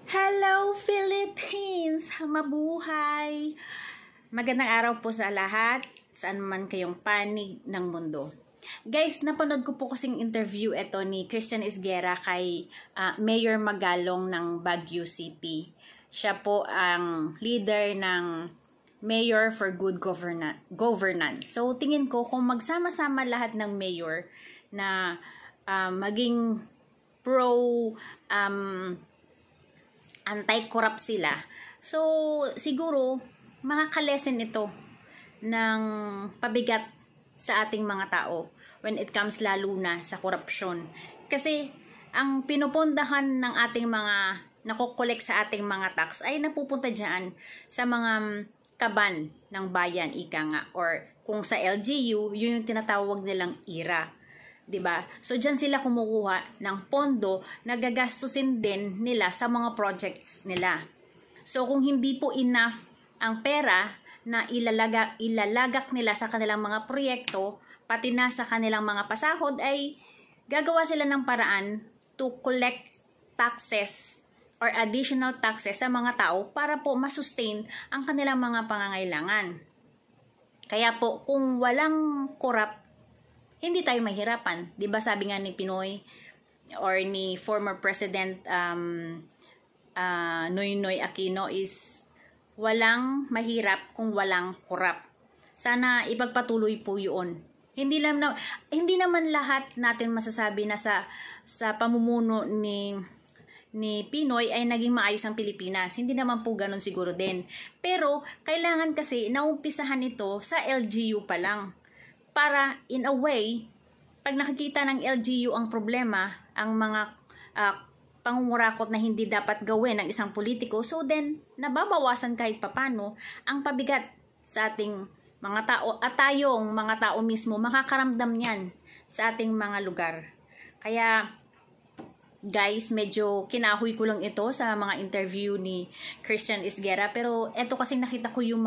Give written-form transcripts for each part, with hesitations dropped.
Hello Philippines! Mabuhay! Magandang araw po sa lahat, saan man kayong panig ng mundo. Guys, napanood ko po kasing interview ito ni Christian Esguerra kay Mayor Magalong ng Baguio City. Siya po ang leader ng Mayor for Good Governance. So tingin ko kung magsama-sama lahat ng mayor na maging pro anti-corrupt sila. So, siguro, makakalesen ito ng pabigat sa ating mga tao when it comes lalo na sa korupsyon. Kasi, ang pinupundahan ng ating mga nakokolek sa ating mga tax ay napupunta dyan sa mga kaban ng bayan, ika nga. Or kung sa LGU, yun yung tinatawag nilang IRA. Diba? So, dyan sila kumukuha ng pondo na gagastusin din nila sa mga projects nila. So, kung hindi po enough ang pera na ilalagak nila sa kanilang mga proyekto, pati na sa kanilang mga pasahod, ay gagawa sila ng paraan to collect taxes or additional taxes sa mga tao para po masustain ang kanilang mga pangangailangan. Kaya po, kung walang corrupt, hindi tayo mahirapan. Diba sabi nga ni Pinoy or ni former President Noynoy Aquino is walang mahirap kung walang korap. Sana ipagpatuloy po yun. Hindi naman lahat natin masasabi na sa pamumuno ni Pinoy ay naging maayos ang Pilipinas. Hindi naman po ganun siguro din. Pero kailangan kasi naumpisahan ito sa LGU pa lang. Para in a way, pag nakikita ng LGU ang problema, ang mga pangungurakot na hindi dapat gawin ng isang politiko, so then nababawasan kahit papano ang pabigat sa ating mga tao at tayong mga tao mismo makakaramdam niyan sa ating mga lugar. Kaya guys, medyo kinahoy ko lang ito sa mga interview ni Christian Esguerra, pero eto kasi nakita ko yung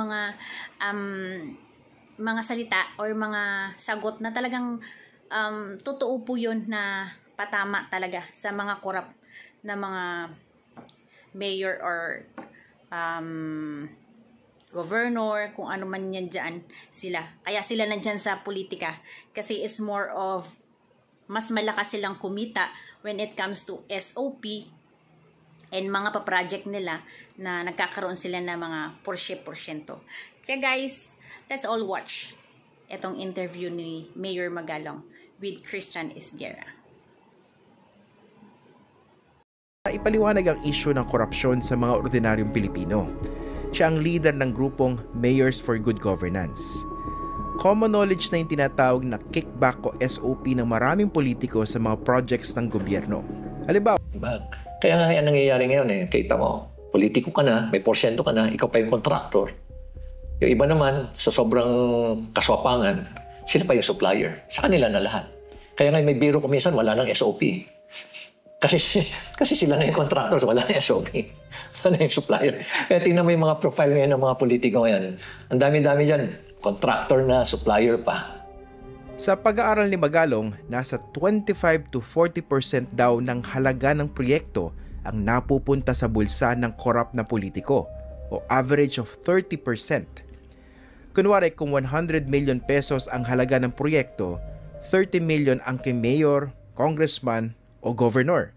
mga salita or mga sagot na talagang totoo po yun na patama talaga sa mga korap na mga mayor or governor, kung ano man yan dyan sila. Kaya sila nandyan sa politika kasi is more of mas malakas silang kumita when it comes to SOP and mga pa-project nila na nagkakaroon sila ng mga porsyento. Kaya guys, let's all watch itong interview ni Mayor Magalong with Christian Esguerra. Ipaliwanag ang issue ng korupsyon sa mga ordinaryong Pilipino. Siya ang leader ng grupong Mayors for Good Governance. Common knowledge na yung tinatawag na kickback o SOP ng maraming politiko sa mga projects ng gobyerno. Halimbawa, kaya nga yan nangyayari ngayon kita mo, politiko ka na, may porsyento ka na, ikaw pa yung contractor. Yung iba naman, sa sobrang kaswapangan, sila pa yung supplier. Sa kanila na lahat. Kaya nga may biro ko minsan, wala nang SOP. Kasi sila na yung contractors, wala nang SOP. Wala na yung supplier. Kaya tingnan mo yung mga profile ngayon ng mga politiko ngayon. Ang dami-dami dyan, contractor na, supplier pa. Sa pag-aaral ni Magalong, nasa 25 to 40% daw ng halaga ng proyekto ang napupunta sa bulsa ng korap na politiko o average of 30%. Kunwari kung 100 million pesos ang halaga ng proyekto, 30 million ang kay mayor, congressman o governor.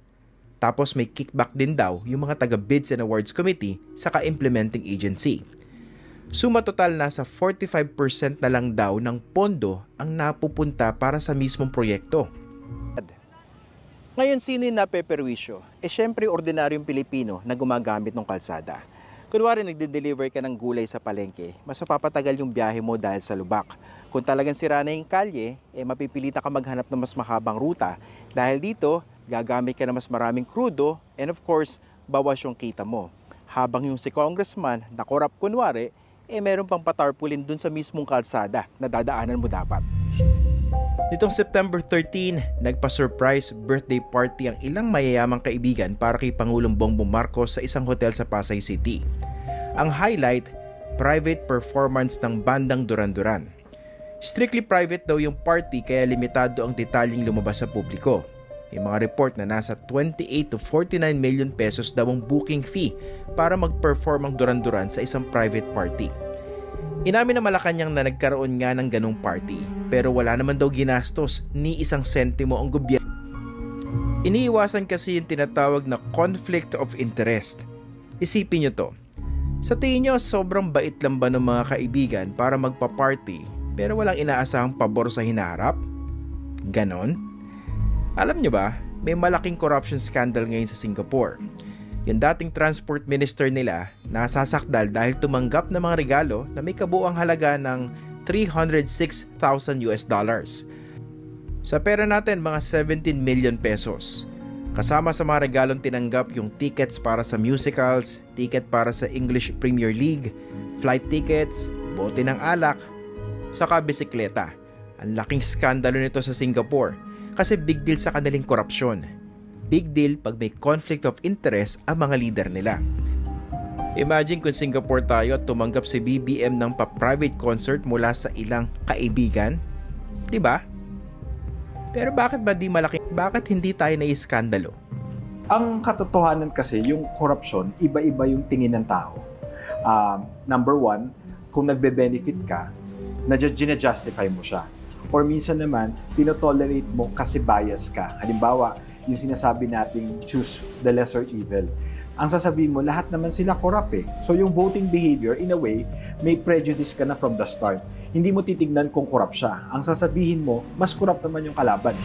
Tapos may kickback din daw yung mga taga-Bids and Awards Committee sa ka-implementing agency. Suma total nasa 45% na lang daw ng pondo ang napupunta para sa mismong proyekto. Ngayon, sino yung napeperwisyo? Syempre, ordinaryong Pilipino na gumagamit ng kalsada. Kunwari, nagde-deliver ka ng gulay sa palengke, mas mapapatagal yung biyahe mo dahil sa lubak. Kung talagang sira na yung kalye, mapipilitan ka maghanap ng mas mahabang ruta. Dahil dito, gagamit ka ng mas maraming krudo and of course, bawas yung kita mo. Habang yung si congressman na korap kunwari, meron pang patarpulin dun sa mismong kalsada na dadaanan mo dapat. Nitong September 13, nagpa-surprise birthday party ang ilang mayayamang kaibigan para kay Pangulong Bongbong Marcos sa isang hotel sa Pasay City. Ang highlight, private performance ng bandang Duran Duran. Strictly private daw yung party kaya limitado ang detalyeng lumabas sa publiko. May mga report na nasa 28 to 49 million pesos daw ang booking fee para mag-perform ang Duran Duran sa isang private party. Inamin na Malacanang na nagkaroon nga ng ganong party pero wala naman daw ginastos ni isang sentimo ang gobyerno. Iniiwasan kasi yung tinatawag na conflict of interest. Isipin nyo to. Sa tingin nyo, sobrang bait lang ba ng mga kaibigan para magpa-party pero walang inaasahang pabor sa hinaharap? Ganon? Alam nyo ba, may malaking corruption scandal ngayon sa Singapore. Yung dating transport minister nila nasasakdal dahil tumanggap ng mga regalo na may kabuuang halaga ng $306,000. Sa pera natin, mga 17 million pesos. Kasama sa mga regalong tinanggap yung tickets para sa musicals, ticket para sa English Premier League, flight tickets, bote ng alak, saka bisikleta. Ang laking skandalo nito sa Singapore kasi big deal sa kanilang korupsyon. Big deal pag may conflict of interest ang mga leader nila. Imagine kung Singapore tayo at tumanggap si BBM ng pa-private concert mula sa ilang kaibigan. Diba? Pero bakit ba bakit hindi tayo naiskandalo? Ang katotohanan kasi, yung corruption, iba-iba yung tingin ng tao. Number one, kung nagbe-benefit ka, gina-justify mo siya. Or minsan naman, pinotolerate mo kasi bias ka. Halimbawa, yung sinasabi nating choose the lesser evil. Ang sasabihin mo, lahat naman sila corrupt eh. So yung voting behavior, in a way, may prejudice ka na from the start. Hindi mo titignan kung corrupt siya. Ang sasabihin mo, mas corrupt naman yung kalaban.